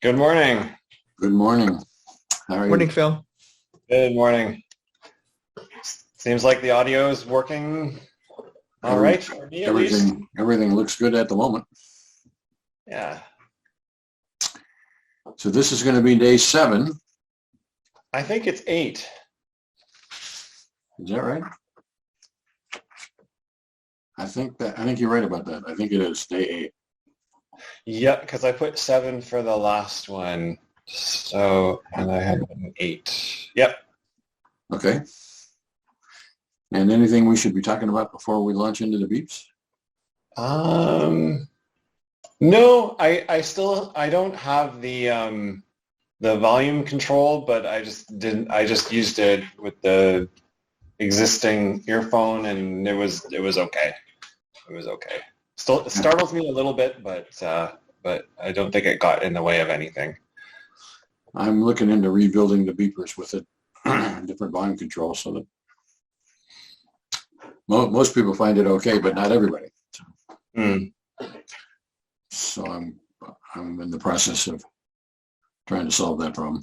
Good morning. Good morning. How are Morning, you? Phil. Good morning. Seems like the audio is working all Every, right for me at least. everything looks good at the moment. Yeah, So this is going to be day 7. I think it's 8. Is that right? I think you're right about that. I think it is day 8. Yep, because I put 7 for the last one. So, and I had an 8. Yep. Okay. And anything we should be talking about before we launch into the beeps? No, I don't have the volume control, but I just used it with the existing earphone and it was okay. It was okay. Still, it startles me a little bit, but I don't think it got in the way of anything. I'm looking into rebuilding the beepers with a different volume control so that most people find it okay, but not everybody. Mm. So I'm in the process of trying to solve that problem.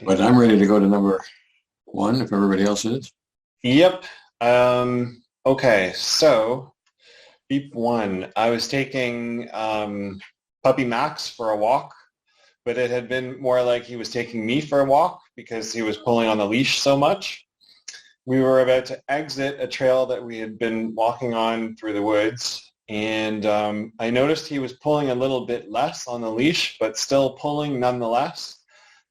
But I'm ready to go to number 1 if everybody else is. Yep. Okay, so beep 1. I was taking puppy Max for a walk, but it had been more like he was taking me for a walk because he was pulling on the leash so much. We were about to exit a trail that we had been walking on through the woods, and I noticed he was pulling a little bit less on the leash, but still pulling nonetheless.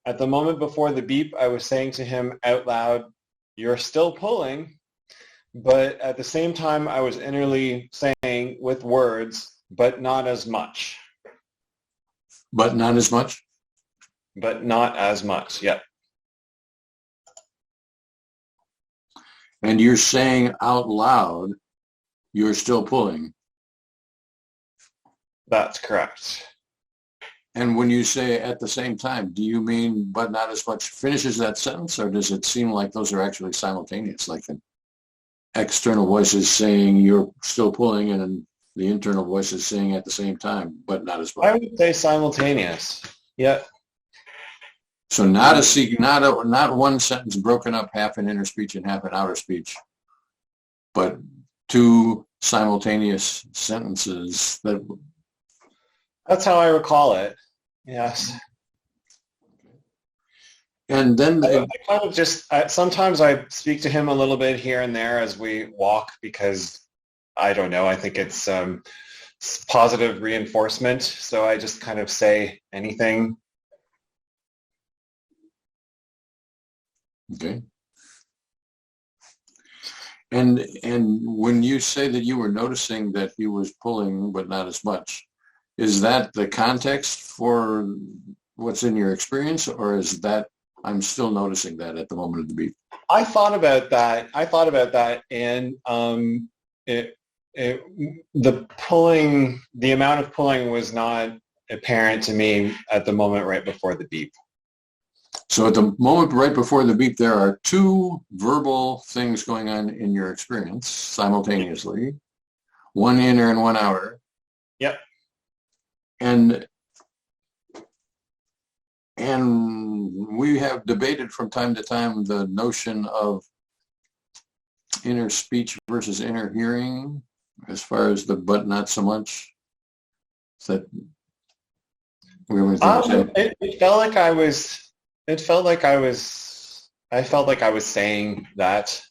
At the moment before the beep, I was saying to him out loud, "You're still pulling," but at the same time, I was innerly saying with words, "But not as much." But not as much? But not as much, yep. And you're saying out loud, you're still pulling. That's correct. And when you say at the same time, do you mean but not as much finishes that sentence, or does it seem like those are actually simultaneous, like the external voice is saying you're still pulling and the internal voice is saying at the same time, but not as I much? would say simultaneous. Yep. So not one sentence broken up, half in inner speech and half in outer speech, but 2 simultaneous sentences that. That's how I recall it. Yes. And then I kind of just, sometimes I speak to him a little bit here and there as we walk because, I don't know, I think it's positive reinforcement. So I just kind of say anything. Okay. And when you say that you were noticing that he was pulling but not as much, is that the context for what's in your experience, or is that I'm still noticing that at the moment of the beat? I thought about that. And the amount of pulling was not apparent to me at the moment right before the beep. So at the moment right before the beep, there are 2 verbal things going on in your experience simultaneously, one inner and one outer. Yep. And we have debated from time to time the notion of inner speech versus inner hearing as far as the but not so much. Is that we have anything to say? It felt like I felt like I was saying that,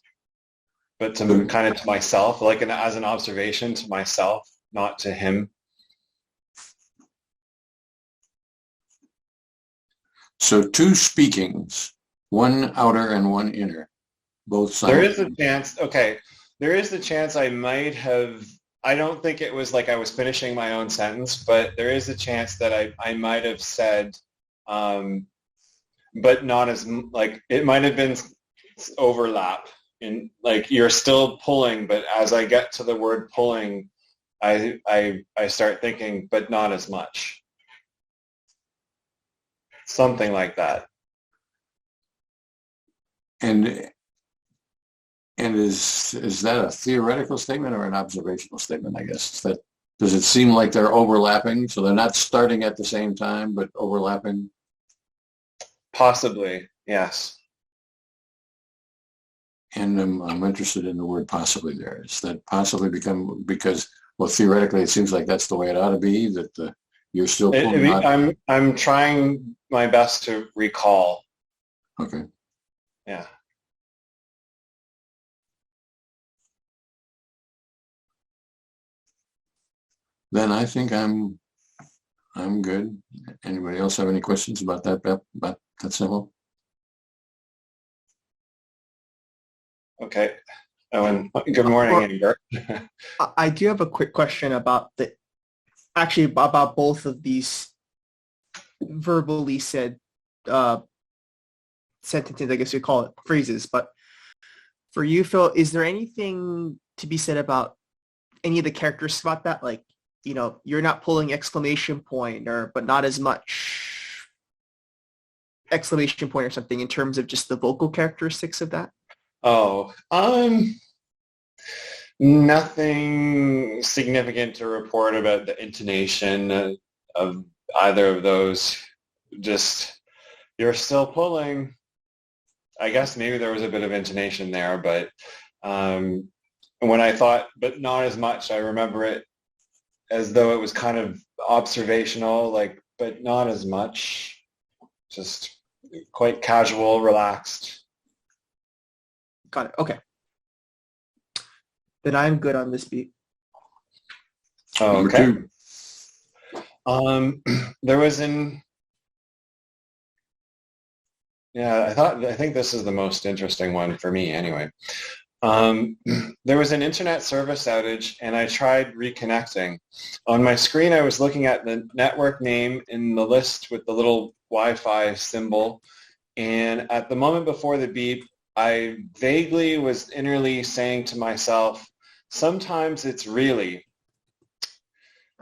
but to kind of to myself, like as an observation to myself, not to him. So 2 speakings, one outer and one inner, both There silent. is a chance, okay, there is the chance I might have, I don't think it was like I was finishing my own sentence, but there is a chance that I might have said, but not as, like, it might have been overlap in, like, you're still pulling, but as I get to the word pulling, I start thinking, but not as much. Something like that. And is that a theoretical statement or an observational statement, I guess? Is that Does it seem like they're overlapping? So they're not starting at the same time, but overlapping? Possibly, yes. And I'm interested in the word possibly there. Is that possibly become, because, well, theoretically, it seems like that's the way it ought to be, that you're still pulling out. I'm trying my best to recall. Okay. Yeah. Then I think I'm good. Anybody else have any questions about that, about that symbol? Okay. Oh, and good morning, Amber. I do have a quick question about about both of these verbally said sentences, I guess you call it phrases. But for you, Phil, is there anything to be said about any of the characteristics about that? Like, you're not pulling exclamation point but not as much exclamation point or something in terms of just the vocal characteristics of that? Oh, nothing significant to report about the intonation of either of those. Just, you're still pulling. I guess maybe there was a bit of intonation there, but when I thought, but not as much, I remember it as though it was kind of observational, but not as much. Just quite casual, relaxed. Got it. Okay. Then I'm good on this beat. Oh, okay. There was I think this is the most interesting one for me anyway. There was an internet service outage and I tried reconnecting. On my screen, I was looking at the network name in the list with the little Wi-Fi symbol. And at the moment before the beep, I vaguely was innerly saying to myself, sometimes it's really,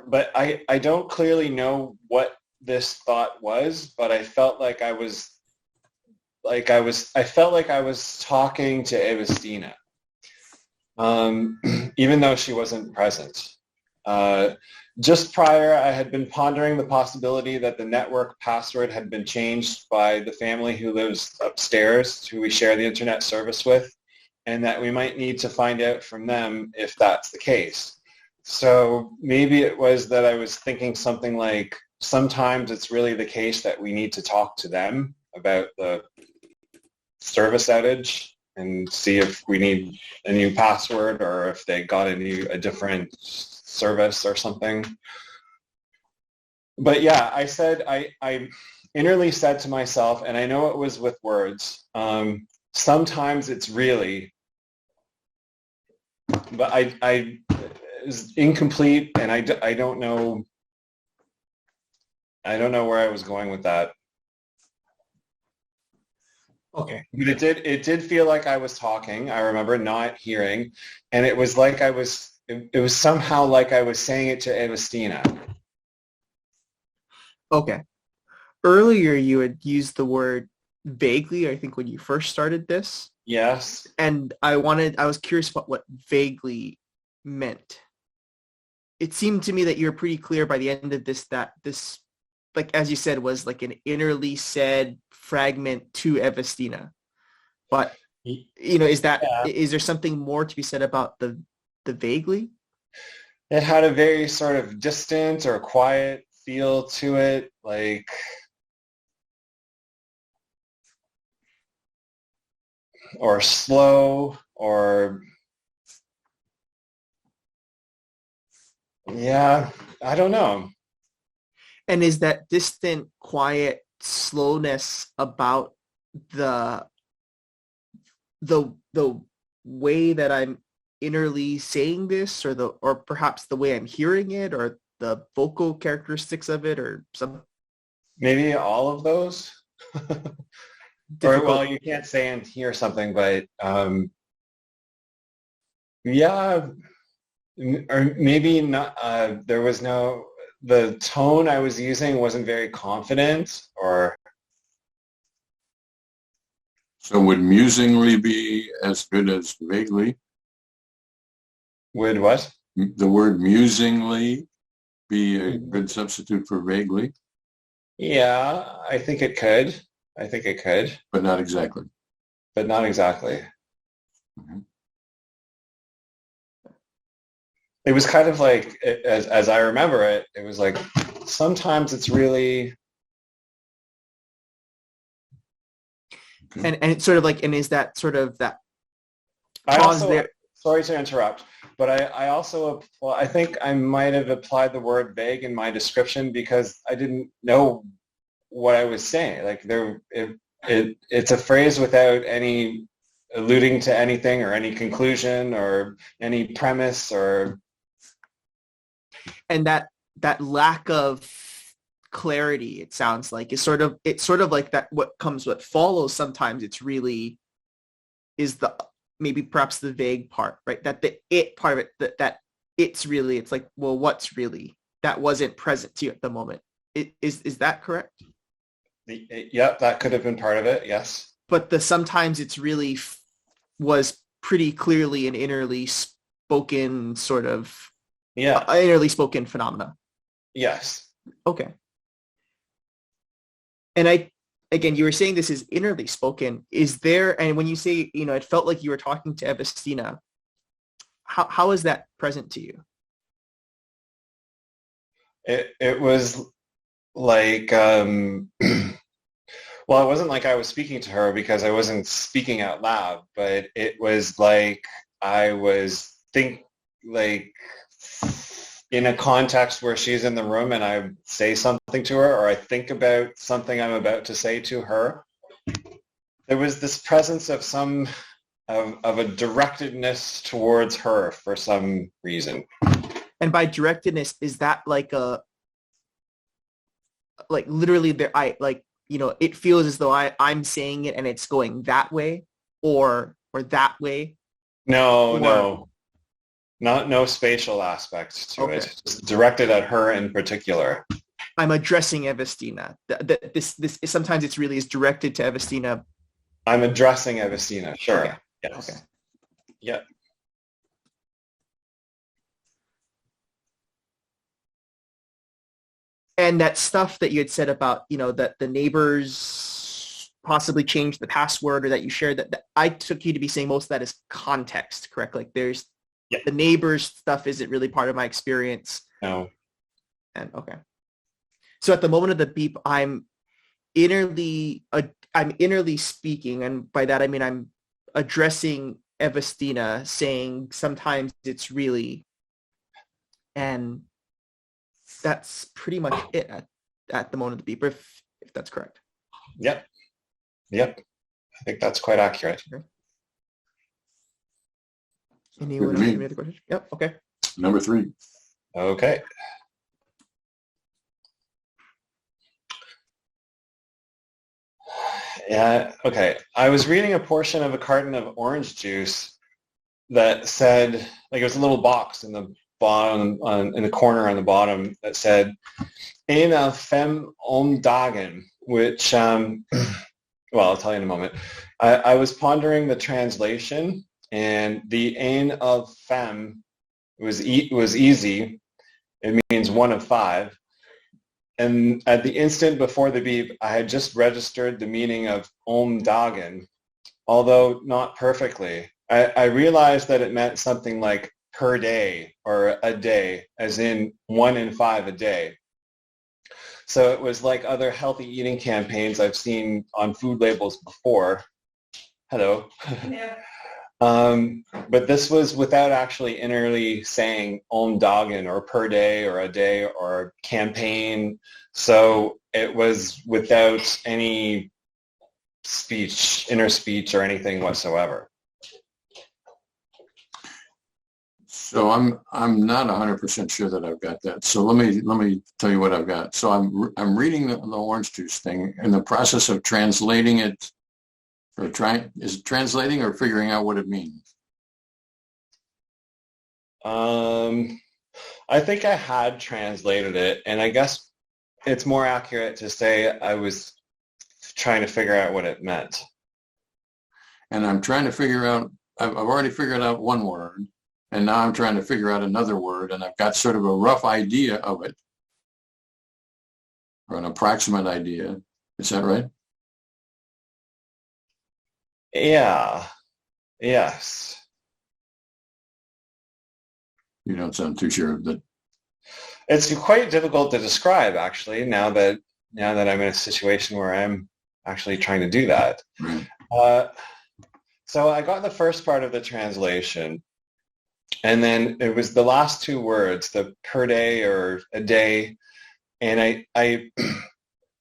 but I don't clearly know what this thought was, but I felt like I felt like I was talking to Evastina, even though she wasn't present. Just prior, I had been pondering the possibility that the network password had been changed by the family who lives upstairs, who we share the internet service with, and that we might need to find out from them if that's the case. So maybe it was that I was thinking something like, sometimes it's really the case that we need to talk to them about the service outage and see if we need a new password or if they got a different service or something. But yeah, I innerly said to myself, and I know it was with words, sometimes it's really, but I is incomplete, and I don't know where I was going with that. Okay. But it did feel like I was talking. I remember not hearing, and it was like it was somehow like I was saying it to Evastina. Okay. Earlier you had used the word vaguely, I think, when you first started this. Yes. And I was curious what vaguely meant. It seemed to me that you were pretty clear by the end of this that this, like as you said, was like an innerly said fragment to Evastina. But is there something more to be said about the vaguely? It had a very sort of distant or quiet feel to it, like or slow, or yeah, I don't know. And is that distant, quiet slowness about the way that I'm innerly saying this, or perhaps the way I'm hearing it, or the vocal characteristics of it, or some? Maybe all of those. Or, well, you can't say and hear something, but yeah, or maybe not. There was the tone I was using wasn't very confident, or. So would musingly be as good as vaguely? Would what? The word musingly be a good substitute for vaguely? Yeah, I think it could. I think it could, But not exactly. but not exactly. Mhm. It was kind of like, as I remember it, it was like sometimes it's really. And it's sort of like, and is that sort of that I pause also, there? sorry to interrupt, but I also, well, I think I might have applied the word vague in my description because I didn't know what I was saying. Like it's a phrase without any alluding to anything or any conclusion or any premise or. And that lack of clarity, it sounds like, is sort of like that what follows sometimes. It's really is the maybe perhaps the vague part, right? That the it part of it, that it's really, it's like, well, what's really that wasn't present to you at the moment. Is that correct? Yeah, that could have been part of it. Yes. But the sometimes it's really was pretty clearly an innerly spoken sort of Yeah. innerly spoken phenomena. Yes. Okay. And again, you were saying this is innerly spoken. Is there, and when you say, it felt like you were talking to Evestina, how is that present to you? It was like, well, it wasn't like I was speaking to her because I wasn't speaking out loud, but it was like I was like in a context where she's in the room and I say something to her or I think about something I'm about to say to her. There was this presence of of a directedness towards her for some reason. And by directedness, is that like literally there, it feels as though I'm saying it and it's going that way or that way? No, Or, no. No spatial aspects to okay. it. Just directed at her in particular. I'm addressing Evestina. This sometimes it's really is directed to Evestina. I'm addressing Evestina. Sure. Okay. Yes. Okay. Yeah. And that stuff that you had said about, that the neighbors possibly changed the password or that you shared, that I took you to be saying most of that is context, correct? Like there's the neighbors stuff isn't really part of my experience. No. And okay. So at the moment of the beep, I'm innerly speaking. And by that, I mean, I'm addressing Evestina saying sometimes it's really, and that's pretty much it at the moment of the beep, if that's correct. Yep. Yep. I think that's quite accurate. Okay. Anyone have any other questions? Yep. Okay. Number 3. Okay. Yeah. Okay. I was reading a portion of a carton of orange juice that said, like, it was a little box in the bottom, in the corner on the bottom that said, "Een of fem om dagen," which, well, I'll tell you in a moment. I was pondering the translation, and the "een of fem" was easy. It means 1 of 5. And at the instant before the beep, I had just registered the meaning of om dagen, although not perfectly. I realized that it meant something like per day or a day, as in 1 in 5 a day. So it was like other healthy eating campaigns I've seen on food labels before. Hello. Yeah. But this was without actually innerly saying om dagen or per day or a day or campaign. So it was without any speech, inner speech or anything whatsoever. So I'm not 100% sure that I've got that. So let me tell you what I've got. So I'm reading the orange juice thing in the process of translating it, or is it translating or figuring out what it means? I think I had translated it, and I guess it's more accurate to say I was trying to figure out what it meant. And I'm trying to figure out, I've already figured out one word. and now I'm trying to figure out another word, and I've got sort of a rough idea of it, or an approximate idea. Is that right? Yeah. Yes. You don't sound too sure of that. It's quite difficult to describe, actually, now that I'm in a situation where I'm actually trying to do that. Right. So I got the first part of the translation, and then it was the last two words, the per day or a day, and I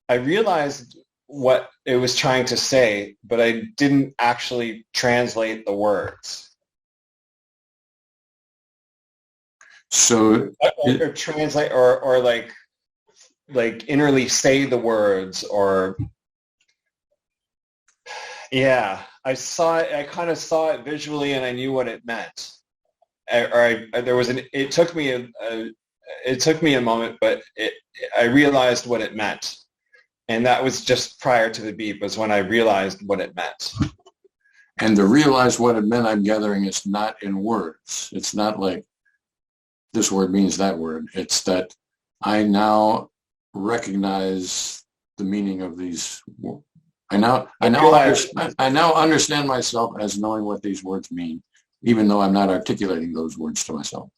realized what it was trying to say, but I didn't actually translate the words. So Or translate or like innerly say the words, or yeah, I saw it. I kind of saw it visually, and I knew what it meant. It took me a moment, but I realized what it meant, and that was just prior to the beep. Was when I realized what it meant. And to realize what it meant, I'm gathering, is not in words. It's not like this word means that word. It's that I now recognize the meaning of these words. I now understand myself as knowing what these words mean, even though I'm not articulating those words to myself.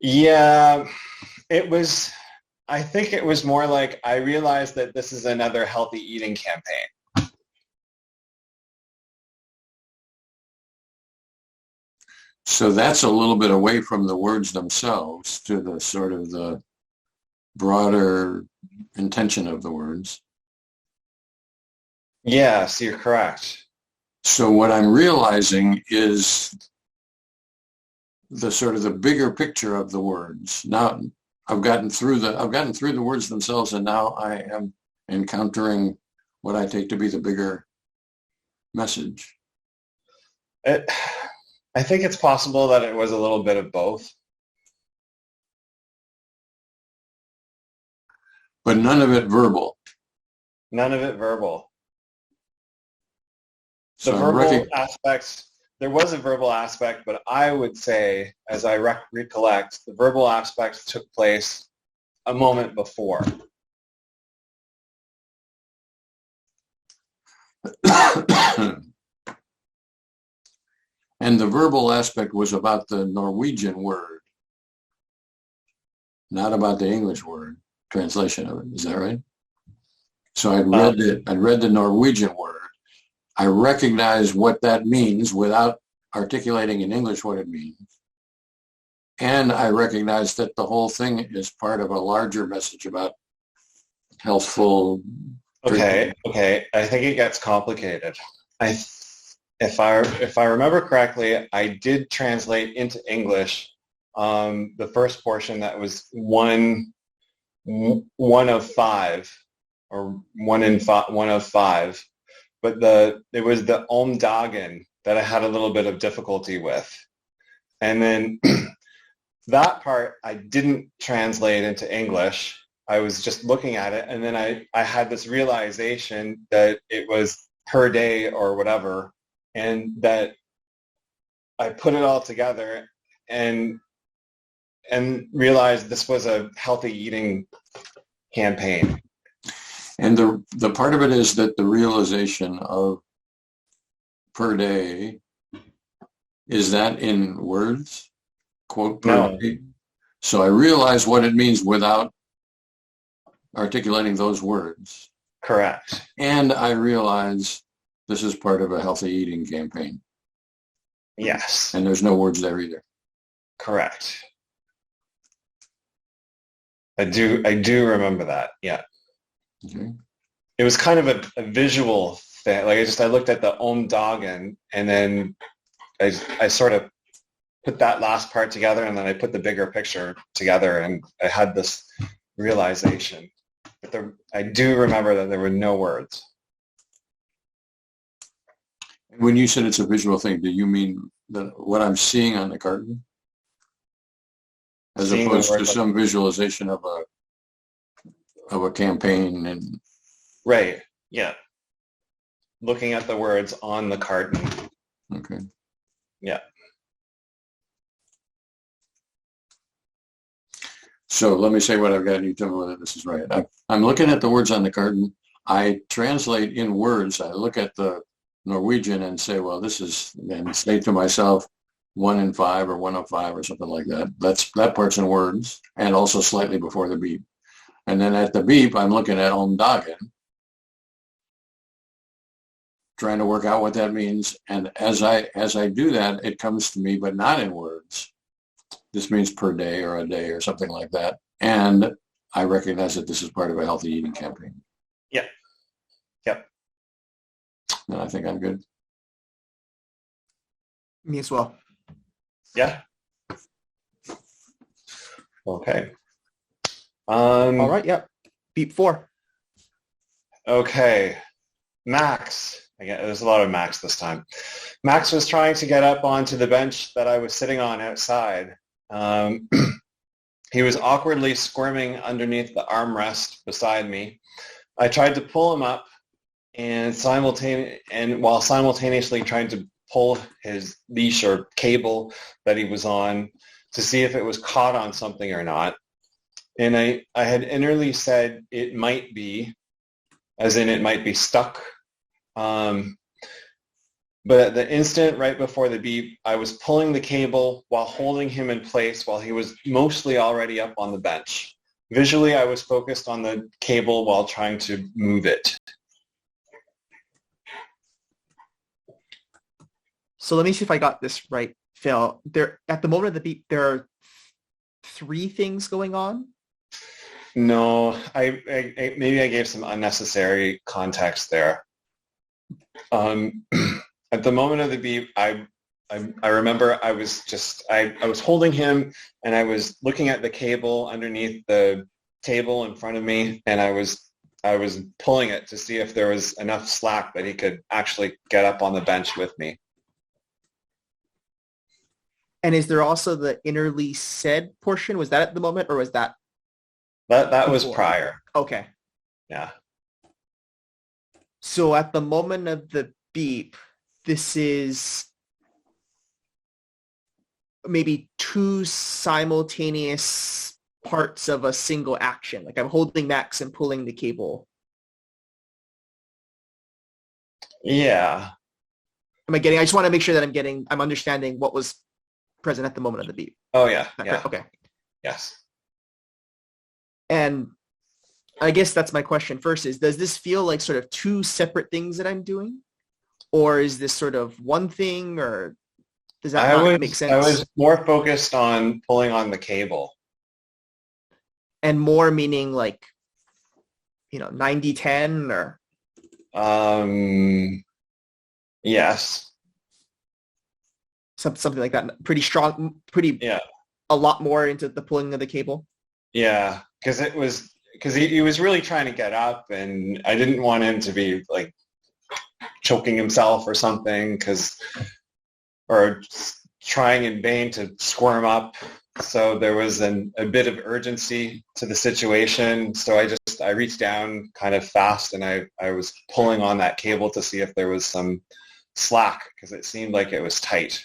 Yeah, I think it was more like I realized that this is another healthy eating campaign. So that's a little bit away from the words themselves to the sort of the broader intention of the words. Yes, you're correct. So what I'm realizing is the sort of the bigger picture of the words. Now I've gotten through the words themselves, and now I am encountering what I take to be the bigger message. I think it's possible that it was a little bit of both. But none of it verbal. None of it verbal. So The verbal aspects, there was a verbal aspect, but I would say, as I recollect, the verbal aspects took place a moment before. And the verbal aspect was about the Norwegian word, not about the English word translation of it. Is that right? So I'd read the Norwegian word. I recognize what that means without articulating in English what it means. And I recognize that the whole thing is part of a larger message about healthful drinking. Okay. I think it gets complicated. If I remember correctly, I did translate into English the first portion that was one of five, or one of five, but it was the Om Dagen that I had a little bit of difficulty with, and then that part I didn't translate into English. I was just looking at it, and then I had this realization that it was per day or whatever, and that I put it all together and realized this was a healthy eating campaign. And the part of it is that the realization of per day, is that in words? Quote per day? So I realize what it means without articulating those words. Correct. And I realize this is part of a healthy eating campaign. Yes. And there's no words there either. Correct. I do remember that. Yeah. Okay. It was kind of a visual thing. Like I looked at the Om Dagen, and then I sort of put that last part together, and then I put the bigger picture together, and I had this realization. But I do remember that there were no words. When you said it's a visual thing, do you mean that what I'm seeing on the carton? As opposed to some visualization of a campaign and right. Yeah. Looking at the words on the carton. Okay. Yeah. So let me say what I've got, and you tell me whether this is right. I'm looking at the words on the card. I translate in words. I look at the Norwegian and say, well, this is, and say to myself, 1 in 5 or 1 of 5 or something like that. That part's in words, and also slightly before the beep. And then at the beep, I'm looking at om dagen, trying to work out what that means. And as I do that, it comes to me, but not in words. This means per day or a day or something like that. And I recognize that this is part of a healthy eating campaign. Yeah. Yep. And I think I'm good. Me as well. Yeah. Okay. All right. Yep. Beep 4. Okay. Max. Again, there's a lot of Max this time. Max was trying to get up onto the bench that I was sitting on outside. He was awkwardly squirming underneath the armrest beside me. I tried to pull him up, and while simultaneously trying to pull his leash or cable that he was on to see if it was caught on something or not. And I had innerly said it might be, as in it might be stuck. But at the instant right before the beep, I was pulling the cable while holding him in place while he was mostly already up on the bench. Visually, I was focused on the cable while trying to move it. So let me see if I got this right, Phil. There, at the moment of the beep, there are 3 things going on. No, I maybe I gave some unnecessary context there. At the moment of the beep, I remember I was holding him and I was looking at the cable underneath the table in front of me, and I was pulling it to see if there was enough slack that he could actually get up on the bench with me. And is there also the innerly said portion? Was that at the moment, or was that? That was before? prior. Okay. Yeah. So at the moment of the beep, this is maybe 2 simultaneous parts of a single action. Like I'm holding Max and pulling the cable. Yeah. I just want to make sure that I'm understanding what was present at the moment of the beep. Oh, yeah. Yeah. Okay. Yes. And I guess that's my question first is, does this feel like sort of 2 separate things that I'm doing? Or is this sort of one thing, or does that not make sense? I was more focused on pulling on the cable. And more meaning like, 90-10 or? Yes. Something like that. Pretty strong, Yeah. A lot more into the pulling of the cable. Yeah, because he was really trying to get up, and I didn't want him to be like choking himself or something, or trying in vain to squirm up. So there was a bit of urgency to the situation. So I reached down kind of fast, and I was pulling on that cable to see if there was some slack, because it seemed like it was tight.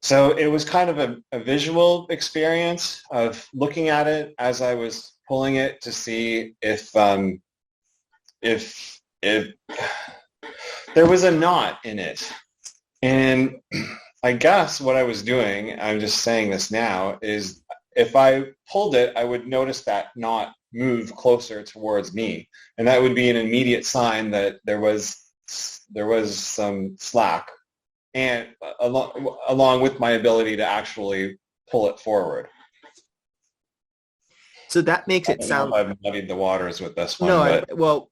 So it was kind of a visual experience of looking at it as I was pulling it to see if there was a knot in it. And I guess what I was doing, I'm just saying this now, is if I pulled it, I would notice that knot move closer towards me. And that would be an immediate sign that there was some slack, and along with my ability to actually pull it forward. So that makes it sound. I've muddied the waters with this one. No, well,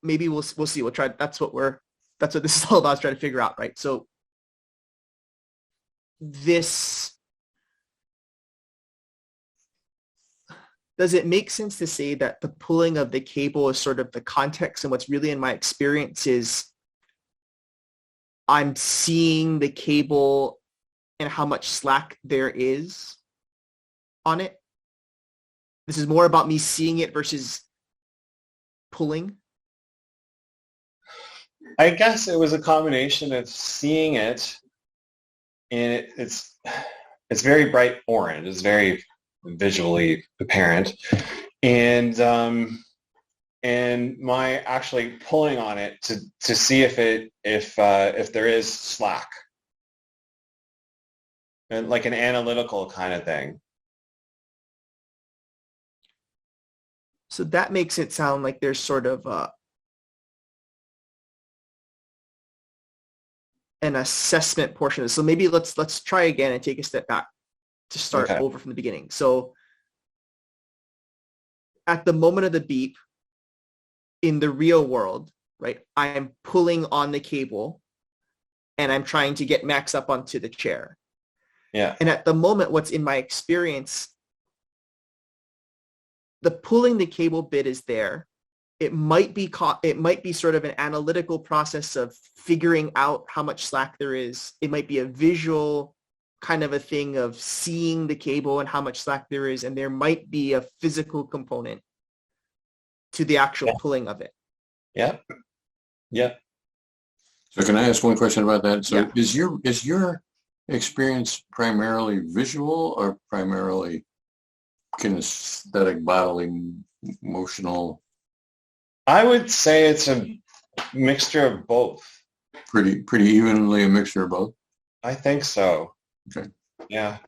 maybe we'll see. We'll try. That's what this is all about, is trying to figure out, right? So does it make sense to say that the pulling of the cable is sort of the context, and what's really in my experience is I'm seeing the cable and how much slack there is on it? This is more about me seeing it versus pulling? I guess it was a combination of seeing it, and it's very bright orange. It's very visually apparent. And my actually pulling on it to see if there is slack, and like an analytical kind of thing. So that makes it sound like there's sort of an assessment portion. So maybe let's try again and take a step back to start over from the beginning. So at the moment of the beep in the real world, right, I'm pulling on the cable and I'm trying to get Max up onto the chair. Yeah. And at the moment, what's in my experience, the pulling the cable bit is there. It might be sort of an analytical process of figuring out how much slack there is. It might be a visual kind of a thing of seeing the cable and how much slack there is. And there might be a physical component to the actual pulling of it. Yeah. Yeah. So can I ask one question about that? So is your experience primarily visual or primarily kinesthetic, bodily, emotional? I would say it's a mixture of both. Pretty evenly a mixture of both? I think so. Okay. Yeah.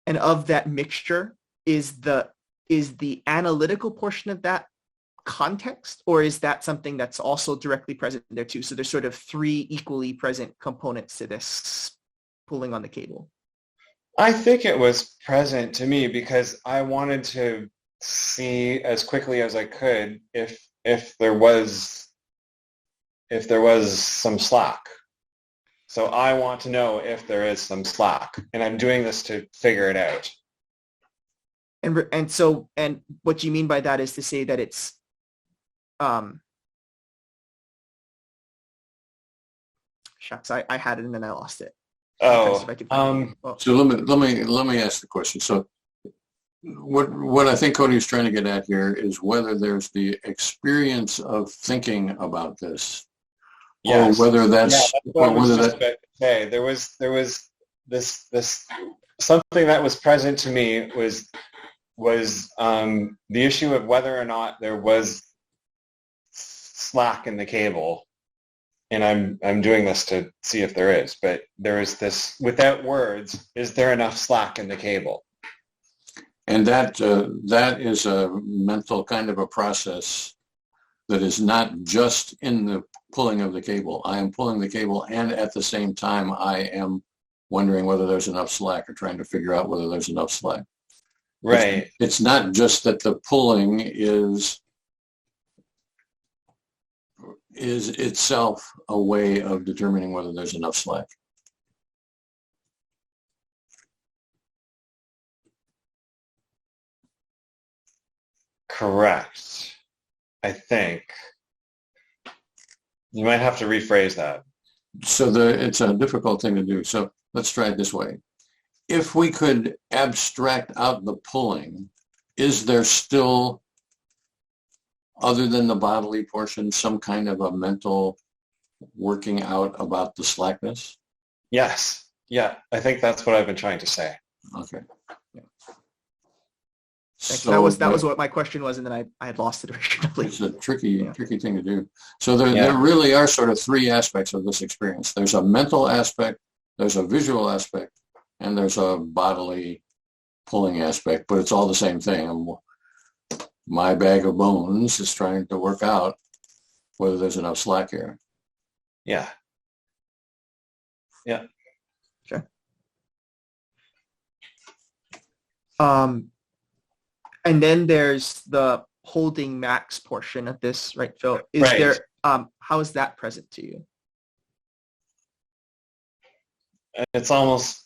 And of that mixture, is the analytical portion of that context, or is that something that's also directly present there too? So there's sort of three equally present components to this pulling on the cable. I think it was present to me because I wanted to see as quickly as I could if there was some slack. So I want to know if there is some slack, and I'm doing this to figure it out. And what you mean by that is to say that it's shucks, I had it and then I lost it. So let me ask the question. So what I think Cody is trying to get at here is whether there's the experience of thinking about this, or whether that's there was this something that was present to me was the issue of whether or not there was slack in the cable. And I'm doing this to see if there is, but there is this, without words, is there enough slack in the cable? And that is a mental kind of a process that is not just in the pulling of the cable. I am pulling the cable, and at the same time, I am wondering whether there's enough slack or trying to figure out whether there's enough slack. Right. It's not just that the pulling is itself a way of determining whether there's enough slack. Correct. I think. You might have to rephrase that. So it's a difficult thing to do. So let's try it this way. If we could abstract out the pulling, is there still, other than the bodily portion, some kind of a mental working out about the slackness? Yes. Yeah. I think that's what I've been trying to say. Okay. Yeah. So that was what my question was, and then I had lost it originally. It's a tricky thing to do. So there really are sort of three aspects of this experience. There's a mental aspect, there's a visual aspect, and there's a bodily pulling aspect, but it's all the same thing. My bag of bones is trying to work out whether there's enough slack here. Yeah. Yeah. Okay. And then there's the holding Max portion of this, right, Phil? How is that present to you? It's almost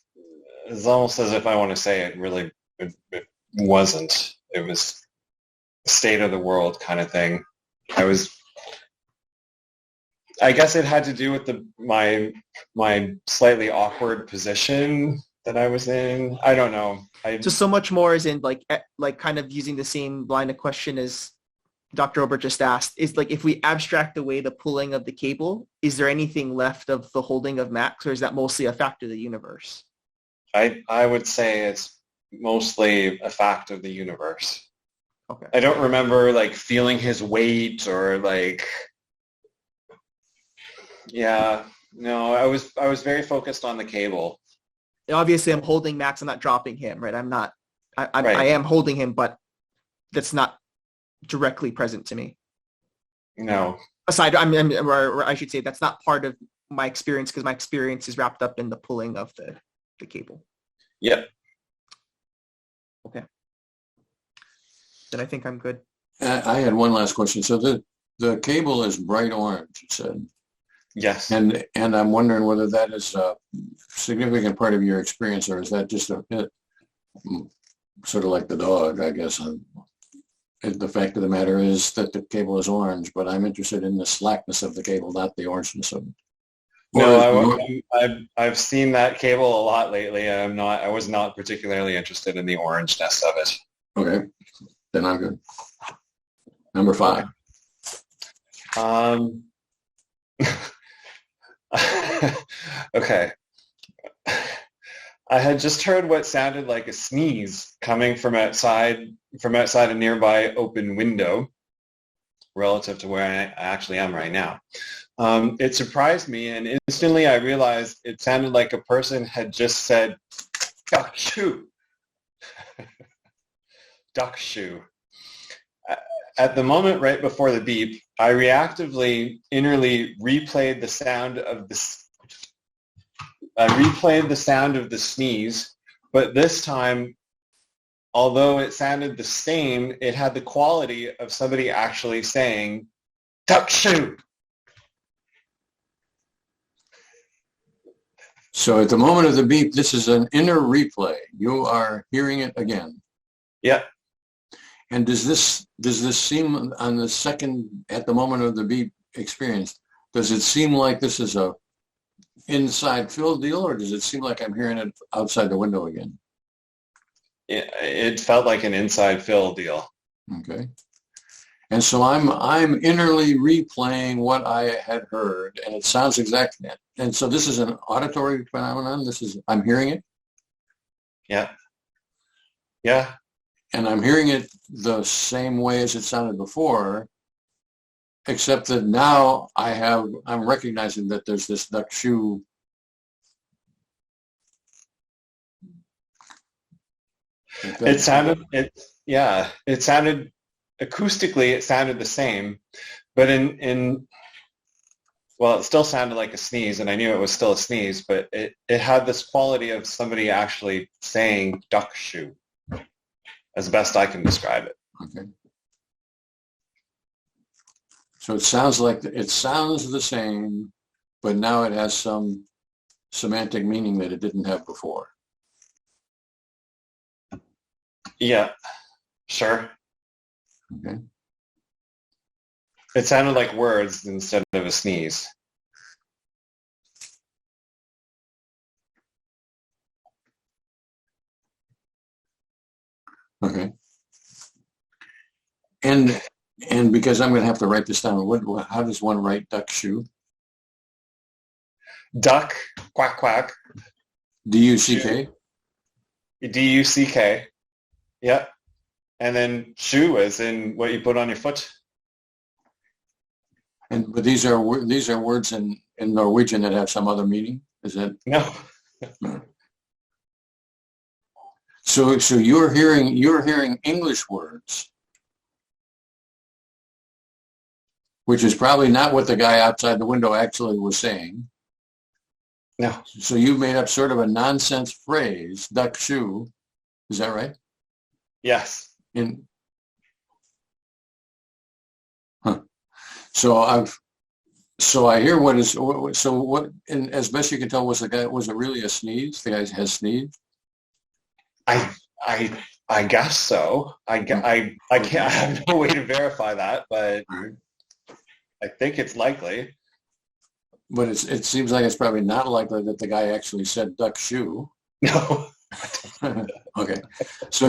as if I want to say it really it wasn't. It was state of the world kind of thing. I guess it had to do with my slightly awkward position that I was in. I don't know. So much more is in like kind of using the same line of question as Dr. Obert just asked, is like, if we abstract away the pulling of the cable, is there anything left of the holding of Max, or is that mostly a factor of the universe? I would say it's mostly a fact of the universe. Okay. I don't remember like feeling his weight or like, yeah, no, I was very focused on the cable. Obviously, I'm holding Max. I'm not dropping him, right? I Right. am holding him, but that's not directly present to me. No. Aside, or I should say, that's not part of my experience because my experience is wrapped up in the pulling of the cable. Yep. Okay. Then I think I'm good. I had one last question. So the cable is bright orange, you said. Yes. And I'm wondering whether that is a significant part of your experience, or is that just a bit sort of like the dog, I guess. The fact of the matter is that the cable is orange, but I'm interested in the slackness of the cable, not the orangeness of it. No, I've seen that cable a lot lately. I was not particularly interested in the orangeness of it. Okay, then I'm good. Number 5. Okay. I had just heard what sounded like a sneeze coming from outside a nearby open window relative to where I actually am right now. It surprised me, and instantly I realized it sounded like a person had just said, duck shoe. Duck shoe. At the moment right before the beep, I reactively innerly replayed the sound of the sneeze, but this time, although it sounded the same, it had the quality of somebody actually saying, duck shoe. So at the moment of the beep, this is an inner replay. You are hearing it again. Yeah. And does this seem on the second, at the moment of the beep experience, does it seem like this is a inside fill deal, or does it seem like I'm hearing it outside the window again? It felt like an inside fill deal. Okay. And so I'm innerly replaying what I had heard, and it sounds exactly that. And so this is an auditory phenomenon. I'm hearing it. Yeah. Yeah. And I'm hearing it the same way as it sounded before, except that now I'm recognizing that there's this duck shoe. It sounded acoustically, it sounded the same, but well, it still sounded like a sneeze, and I knew it was still a sneeze, but it had this quality of somebody actually saying duck shoe, as best I can describe it. Okay. So it sounds the same, but now it has some semantic meaning that it didn't have before. Yeah, sure. Okay. It sounded like words instead of a sneeze. Okay. And because I'm going to have to write this down, how does one write duck shoe? Duck, quack, quack. D-U-C-K? D-U-C-K. Yeah. And then shoe as in what you put on your foot. But these are words in Norwegian that have some other meaning? Is that? No. So you're hearing English words, which is probably not what the guy outside the window actually was saying. No. So you've made up sort of a nonsense phrase, duck shoe. Is that right? Yes. So I hear what, and as best you can tell, was it really a sneeze? The guy has sneezed? I guess so. I can't, I have no way to verify that, but Right. I think it's likely. But it seems like it's probably not likely that the guy actually said duck shoe. No. Okay. So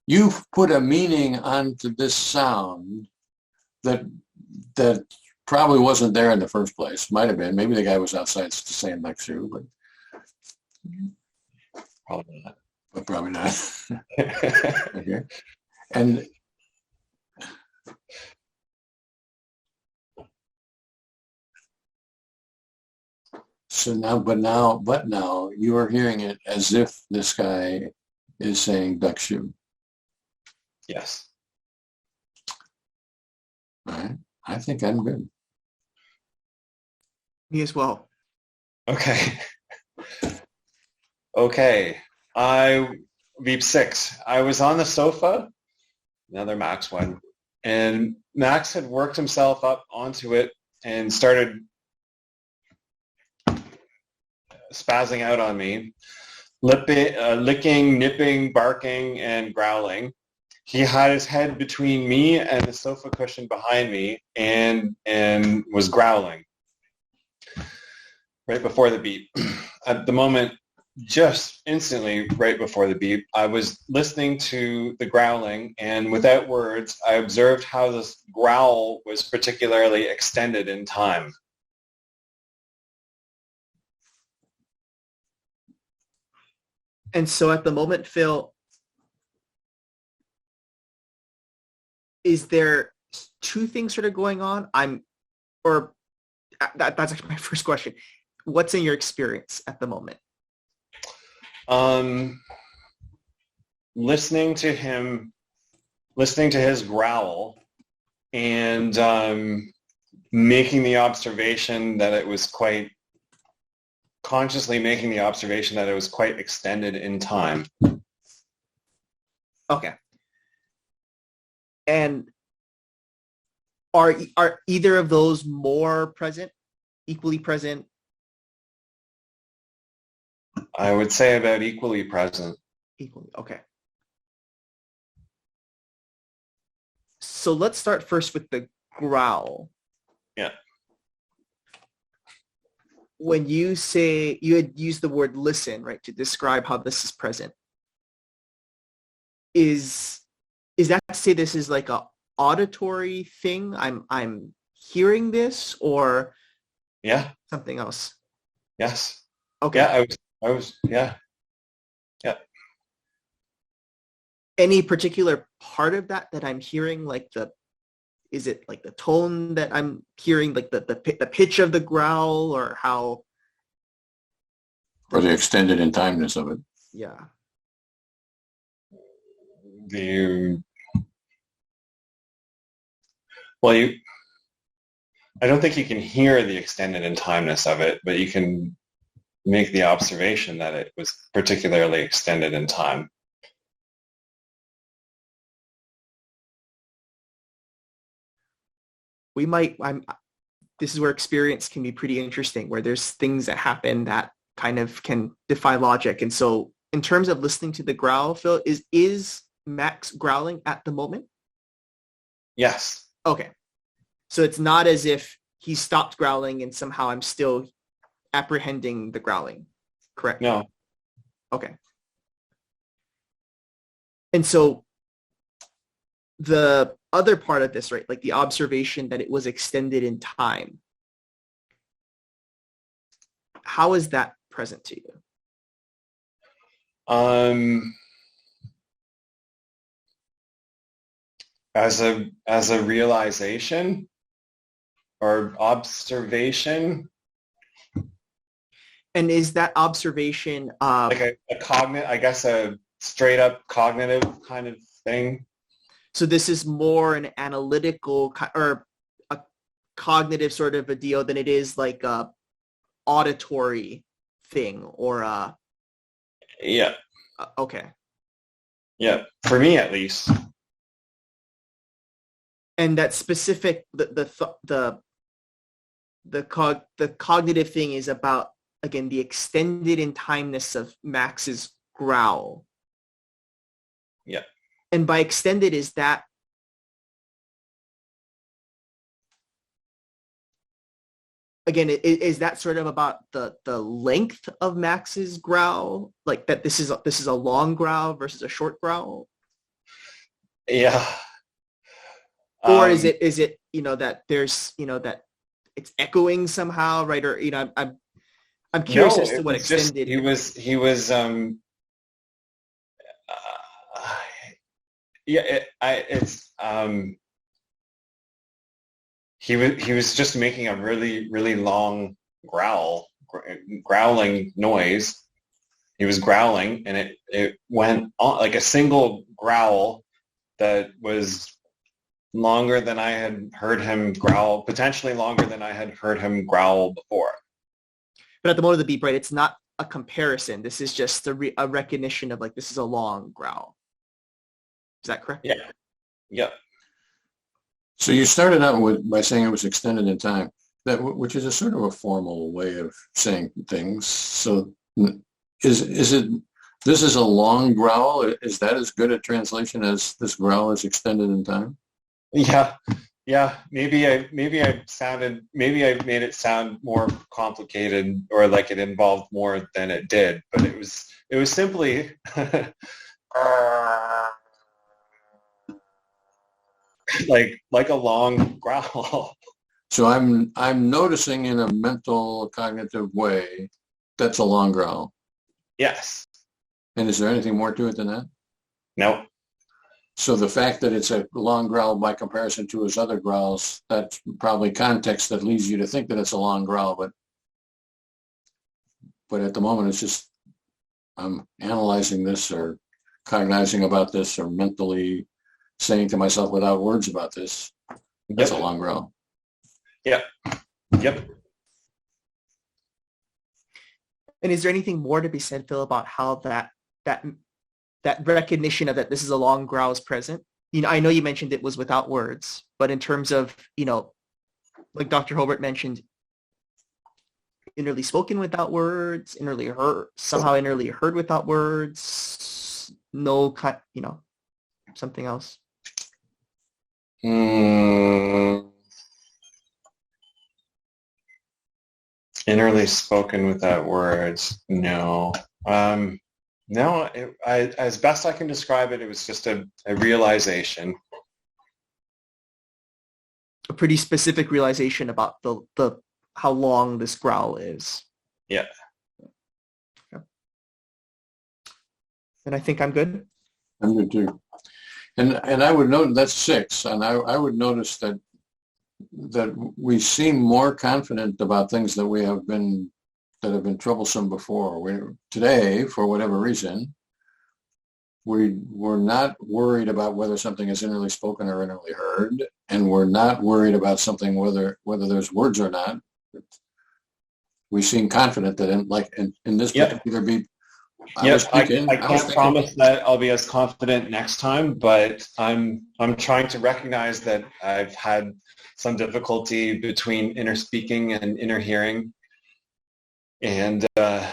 you've put a meaning onto this sound that probably wasn't there in the first place. Might have been. Maybe the guy was outside saying duck shoe, but Probably not. but probably not. Okay. And so now you are hearing it as if this guy is saying duck shoe. Yes. All right. I think I'm good. Me as well. Okay. Okay. Beep 6. I was on the sofa, another Max one, and Max had worked himself up onto it and started spazzing out on me, licking, nipping, barking, and growling. He had his head between me and the sofa cushion behind me and was growling right before the beep. At the moment, just instantly right before the beep, I was listening to the growling, and without words, I observed how this growl was particularly extended in time. And so at the moment, Phil, is there two things sort of going on? That's actually my first question. What's in your experience at the moment? Listening to his growl and making the observation that it was quite consciously making the observation that it was quite extended in time. Okay. And are either of those more present, equally present? I would say about equally present. Equally, okay. So let's start first with the growl. Yeah. When you say, you had used the word listen, right, to describe how this is present. Is that to say this is like a auditory thing? I'm hearing this, or something else? Yes. Okay. Yeah, I was yeah. Any particular part of that I'm hearing, like is it like the tone that I'm hearing, like the pitch of the growl, or how? Or the extended in timeness of it. Yeah. I don't think you can hear the extended in timeness of it, but you can make the observation that it was particularly extended in time. This is where experience can be pretty interesting, where there's things that happen that kind of can defy logic. And so in terms of listening to the growl, Phil, is Max growling at the moment? Yes. Okay. So it's not as if he stopped growling and somehow I'm still apprehending the growling, correct? No. Okay. And so the other part of this, right, like the observation that it was extended in time, how is that present to you? As a realization or observation. And is that observation like a straight up cognitive kind of thing? So this is more an analytical or a cognitive sort of a deal than it is like a auditory thing or a... Yeah. Okay. Yeah, for me at least. And that specific the cognitive thing is about, again, the extended in timeness of Max's growl. Yeah. And by extended, is that again, is that sort of about the length of Max's growl, like that this is a long growl versus a short growl? Yeah. Or is it that there's that it's echoing somehow, right? Or I'm curious as to what extended. He was yeah, he was just making a really, really long growling noise. He was growling, and it went on like a single growl that was longer than I had heard him growl, potentially longer than I had heard him growl before. But at the moment of the beep, right, it's not a comparison. This is just a recognition of like, this is a long growl. Is that correct? Yeah. Yep. So you started out by saying it was extended in time, which is a sort of a formal way of saying things. So is it, this is a long growl? Is that as good a translation as this growl is extended in time? Yeah. Yeah. Maybe I made it sound more complicated, or like it involved more than it did, but it was simply like a long growl. So I'm noticing in a mental cognitive way that's a long growl. Yes. And is there anything more to it than that? No. So the fact that it's a long growl by comparison to his other growls, that's probably context that leads you to think that it's a long growl, but at the moment it's just I'm analyzing this or cognizing about this or mentally saying to myself without words about this. That's a long growl. Yep. Yep. And is there anything more to be said, Phil, about how that recognition of that this is a long growl is present? You know, I know you mentioned it was without words, but in terms of, you know, like Dr. Hobart mentioned, innerly spoken without words, somehow innerly heard without words, no, you know, something else. Innerly spoken without words. No. No, as best I can describe it, it was just a realization. A pretty specific realization about the how long this growl is. Yeah. Okay. And I think I'm good. I'm good too. And I would note that's 6, and I would notice that we seem more confident about things that have been troublesome before. Today, for whatever reason, we're not worried about whether something is innerly spoken or innerly heard, and we're not worried about something whether there's words or not. We seem confident that in this particular beep, I can't promise that I'll be as confident next time, but I'm trying to recognize that I've had some difficulty between inner speaking and inner hearing. And I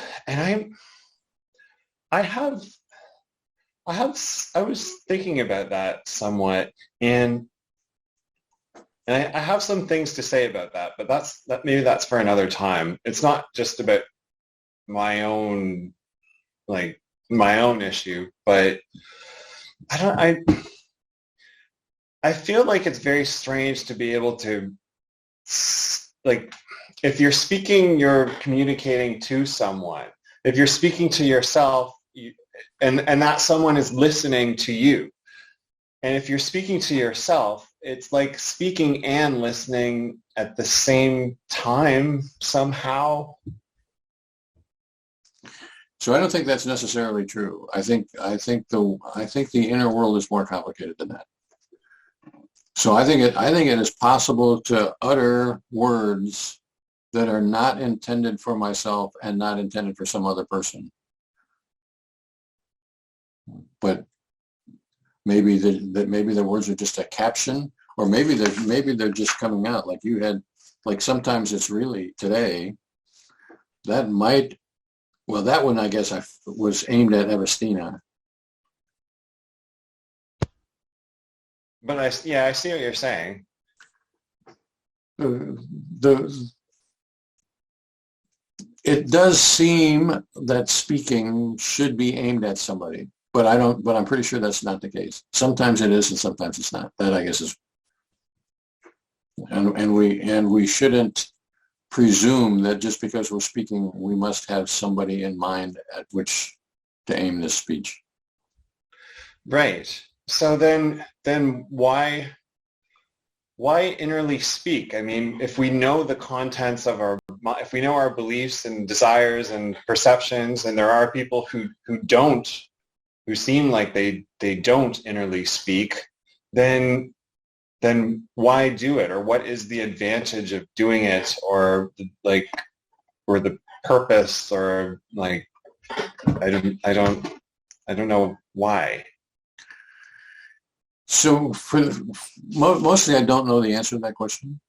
was thinking about that somewhat, and I have some things to say about that, but maybe that's for another time. It's not just about my own issue, but I feel like it's very strange to be able to, like, if you're speaking, you're communicating to someone. If you're speaking to yourself, and that someone is listening to you. And if you're speaking to yourself, it's like speaking and listening at the same time somehow. So I don't think that's necessarily true. I think the inner world is more complicated than that. So I think it is possible to utter words that are not intended for myself and not intended for some other person. But maybe the words are just a caption, or maybe they're just coming out like you had. Like sometimes it's really today. That one I guess was aimed at Evestina. But I see what you're saying. It does seem that speaking should be aimed at somebody, but I'm pretty sure that's not the case. Sometimes it is and sometimes it's not. That I guess is, and we shouldn't presume that just because we're speaking, we must have somebody in mind at which to aim this speech. Right. so then why innerly speak? I mean, if we know the contents of if we know our beliefs and desires and perceptions, and there are people who seem like they don't innerly speak, then why do it? Or what is the advantage of doing it? Or or the purpose? Or like, I don't know why. So mostly I don't know the answer to that question,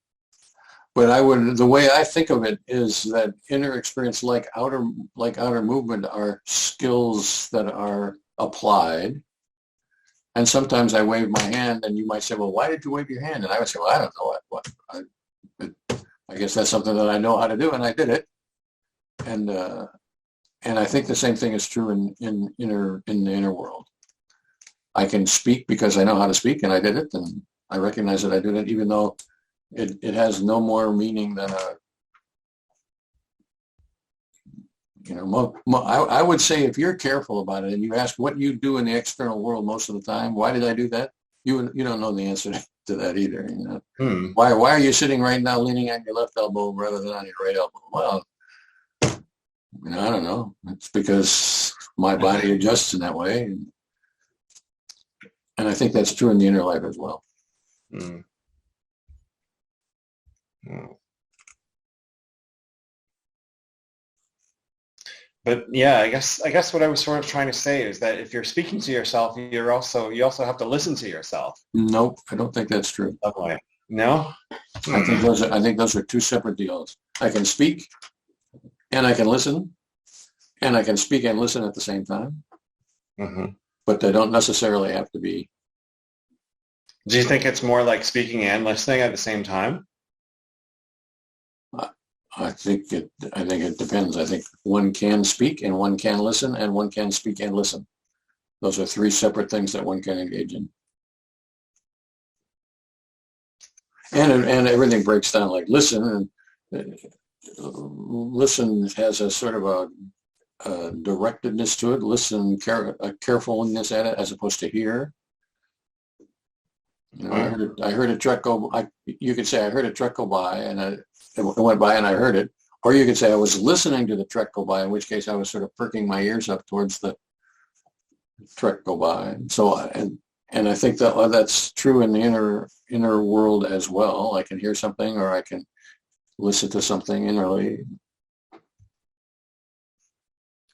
but the way I think of it is that inner experience, like outer movement, are skills that are applied. And sometimes I wave my hand and you might say, well, why did you wave your hand? And I would say, well, I don't know I guess that's something that I know how to do, and I did it. And I think the same thing is true in the inner world. I can speak because I know how to speak, and I did it, and I recognize that I did it, even though it has no more meaning than I would say if you're careful about it and you ask what you do in the external world most of the time, why did I do that? You don't know the answer to that either. Why are you sitting right now leaning on your left elbow rather than on your right elbow? Well, I don't know. It's because my body adjusts in that way. And I think that's true in the inner life as well. Hmm. Hmm. But yeah, I guess what I was sort of trying to say is that if you're speaking to yourself, you also have to listen to yourself. Nope, I don't think that's true. Okay. No? I think those are two separate deals. I can speak and I can listen, and I can speak and listen at the same time. Mm-hmm. But they don't necessarily have to be. Do you think it's more like speaking and listening at the same time? I think it depends. I think one can speak and one can listen, and one can speak and listen. Those are three separate things that one can engage in. And everything breaks down like listen. Listen has a sort of a directedness to it. Listen, a carefulness at it, as opposed to hear. I heard a truck go. You could say I heard a truck go by, and it went by, and I heard it. Or you could say I was listening to the truck go by, in which case I was sort of perking my ears up towards the truck go by. And I think that that's true in the inner world as well. I can hear something, or I can listen to something innerly.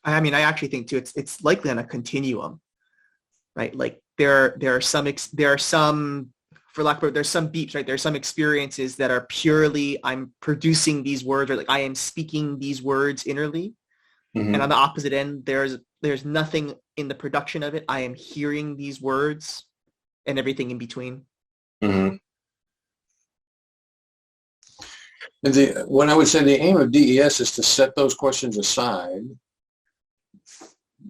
I mean, I actually think too, it's likely on a continuum, right? Like there are some for lack of a word, there's some beeps, right? There's some experiences that are purely I'm producing these words, or like I am speaking these words innerly. Mm-hmm. And on the opposite end, there's nothing in the production of it. I am hearing these words and everything in between. Mm-hmm. When I would say the aim of DES is to set those questions aside,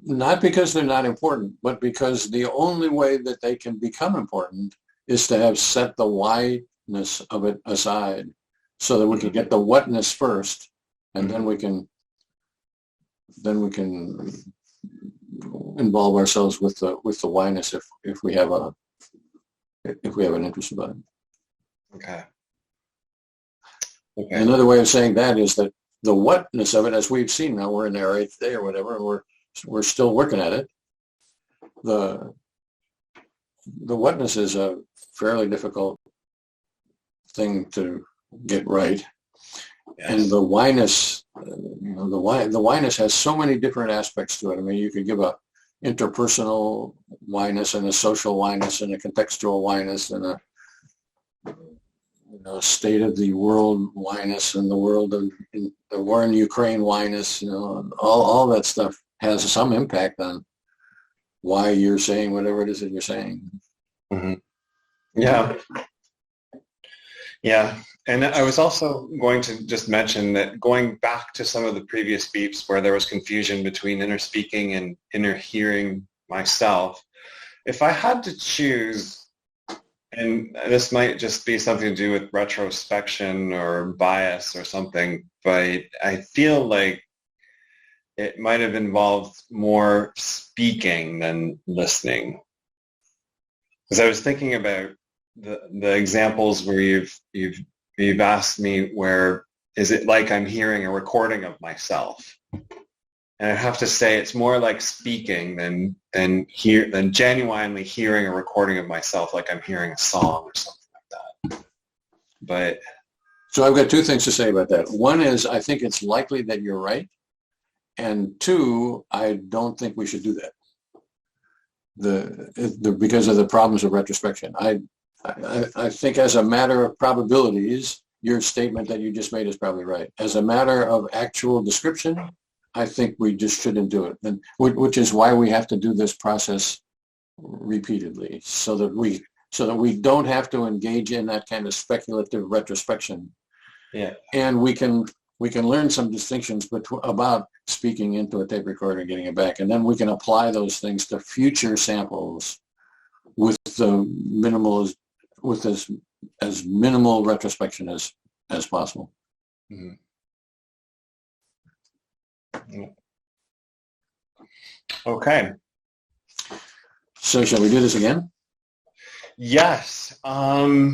not because they're not important, but because the only way that they can become important is to have set the why-ness of it aside, so that we can get the what-ness first, and then we can involve ourselves with the why-ness if we have an interest about it. Okay. Another way of saying that is that the what-ness of it, as we've seen now, we're in our 8th day or whatever, and we're still working at it. The what-ness is a fairly difficult thing to get right. Yes. And the why-ness, the why-ness has so many different aspects to it. I mean, you could give a interpersonal why-ness and a social why-ness and a contextual why-ness and a state of the world why-ness and the war in Ukraine why-ness. All that stuff has some impact on why you're saying whatever it is that you're saying. Mm-hmm. Yeah. Yeah. And I was also going to just mention that going back to some of the previous beeps where there was confusion between inner speaking and inner hearing myself, if I had to choose, and this might just be something to do with retrospection or bias or something, but I feel like it might have involved more speaking than listening. Because I was thinking about the examples where you've asked me, where is it like I'm hearing a recording of myself? And I have to say it's more like speaking than genuinely hearing a recording of myself, like I'm hearing a song or something like that. But so I've got two things to say about that. One is I think it's likely that you're right. And two, I don't think we should do that. Because of the problems of retrospection. I think as a matter of probabilities, your statement that you just made is probably right. As a matter of actual description, I think we just shouldn't do it. And which is why we have to do this process repeatedly, so that we don't have to engage in that kind of speculative retrospection. yeah. And we can learn some distinctions about speaking into a tape recorder and getting it back. And then we can apply those things to future samples with as minimal retrospection as possible. Mm-hmm. Okay. So shall we do this again? Yes. All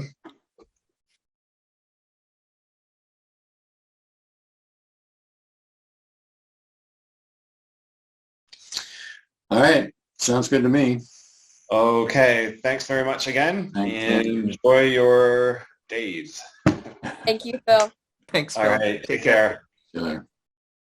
right. Sounds good to me. Okay. Thanks very much again. Thank you. Enjoy your days. Thank you, Phil. Thanks, All Phil. right. Take care. See you later.